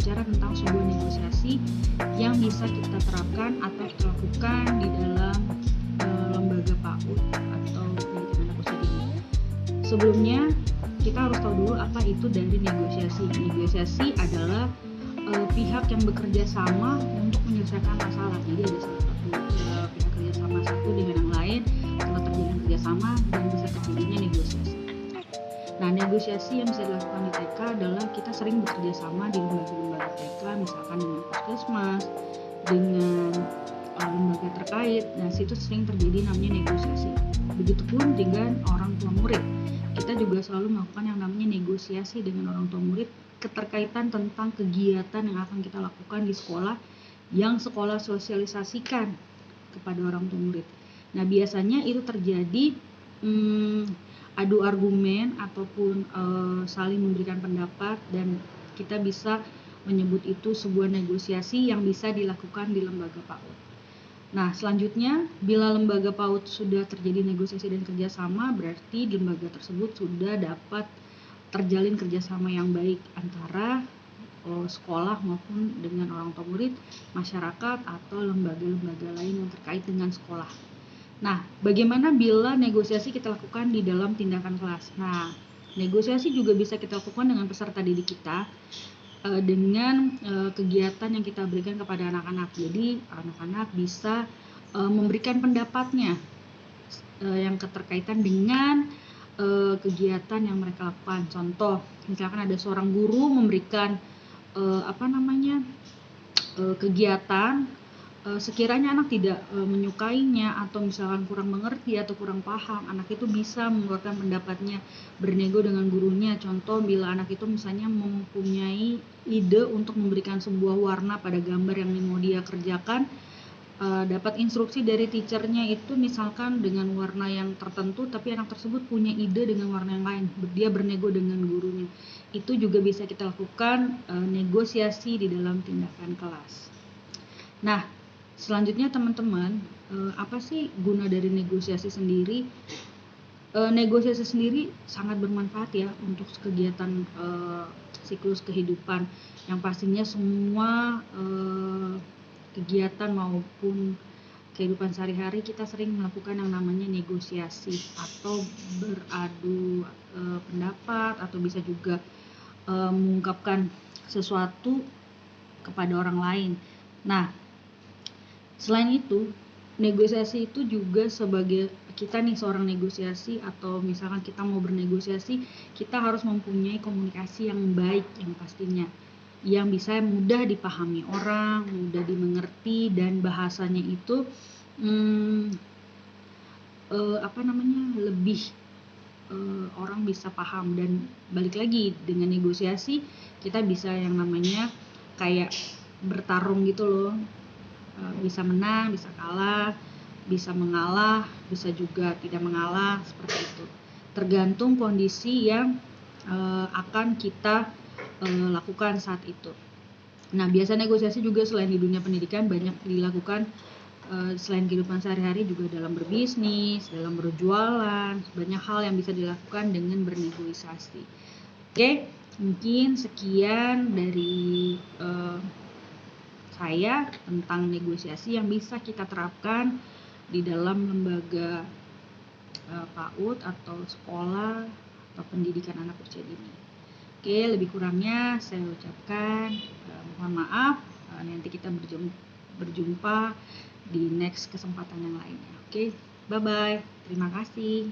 berbicara tentang sebuah negosiasi yang bisa kita terapkan atau kita lakukan di dalam lembaga PAUD atau pendidikan anak usia dini. Sebelumnya kita harus tahu dulu apa itu dari negosiasi. Negosiasi adalah pihak yang bekerja sama untuk menyelesaikan masalah. Jadi ada salah satu pihak kerjasama satu dengan yang lain, setelah terjadi kerjasama dan bisa terjadinya negosiasi. Nah, negosiasi yang bisa dilakukan di TK adalah kita sering bekerja sama di lembaga-lembaga TK, misalkan dengan puskesmas, dengan lembaga terkait. Nah, situ sering terjadi namanya negosiasi. Begitupun dengan orang tua murid. Kita juga selalu melakukan yang namanya negosiasi dengan orang tua murid keterkaitan tentang kegiatan yang akan kita lakukan di sekolah yang sekolah sosialisasikan kepada orang tua murid. Nah, biasanya itu terjadi adu argumen ataupun saling memberikan pendapat, dan kita bisa menyebut itu sebuah negosiasi yang bisa dilakukan di lembaga PAUD. Nah, selanjutnya, bila lembaga PAUD sudah terjadi negosiasi dan kerjasama, berarti di lembaga tersebut sudah dapat terjalin kerjasama yang baik antara sekolah maupun dengan orang tua murid, masyarakat, atau lembaga-lembaga lain yang terkait dengan sekolah. Nah, bagaimana bila negosiasi kita lakukan di dalam tindakan kelas? Nah, negosiasi juga bisa kita lakukan dengan peserta didik kita dengan kegiatan yang kita berikan kepada anak-anak. Jadi, anak-anak bisa memberikan pendapatnya yang keterkaitan dengan kegiatan yang mereka lakukan. Contoh, misalkan ada seorang guru memberikan kegiatan, sekiranya anak tidak menyukainya atau misalkan kurang mengerti atau kurang paham, anak itu bisa mengeluarkan pendapatnya, bernego dengan gurunya. Contoh, bila anak itu misalnya mempunyai ide untuk memberikan sebuah warna pada gambar yang mau dia kerjakan, dapat instruksi dari teachernya itu misalkan dengan warna yang tertentu, tapi anak tersebut punya ide dengan warna yang lain, dia bernego dengan gurunya. Itu juga bisa kita lakukan negosiasi di dalam tindakan kelas. Nah, selanjutnya teman-teman, apa sih guna dari negosiasi sendiri? Negosiasi sendiri sangat bermanfaat ya untuk kegiatan siklus kehidupan, yang pastinya semua kegiatan maupun kehidupan sehari-hari kita sering melakukan yang namanya negosiasi atau beradu pendapat, atau bisa juga mengungkapkan sesuatu kepada orang lain. Nah, selain itu, negosiasi itu juga sebagai kita nih seorang negosiasi, atau misalkan kita mau bernegosiasi, kita harus mempunyai komunikasi yang baik yang pastinya, yang bisa mudah dipahami orang, mudah dimengerti, dan bahasanya itu lebih orang bisa paham. Dan balik lagi, dengan negosiasi kita bisa yang namanya kayak bertarung gitu loh, bisa menang, bisa kalah, bisa mengalah, bisa juga tidak mengalah, seperti itu. Tergantung kondisi yang akan kita lakukan saat itu. Nah, biasa negosiasi juga selain di dunia pendidikan banyak dilakukan selain kehidupan sehari-hari, juga dalam berbisnis, dalam berjualan, banyak hal yang bisa dilakukan dengan bernegosiasi. Oke, mungkin sekian dari saya tentang negosiasi yang bisa kita terapkan di dalam lembaga PAUD atau sekolah atau pendidikan anak usia dini. Oke, lebih kurangnya saya ucapkan mohon maaf. Nanti kita berjumpa di next kesempatan yang lainnya. Oke, bye-bye. Terima kasih.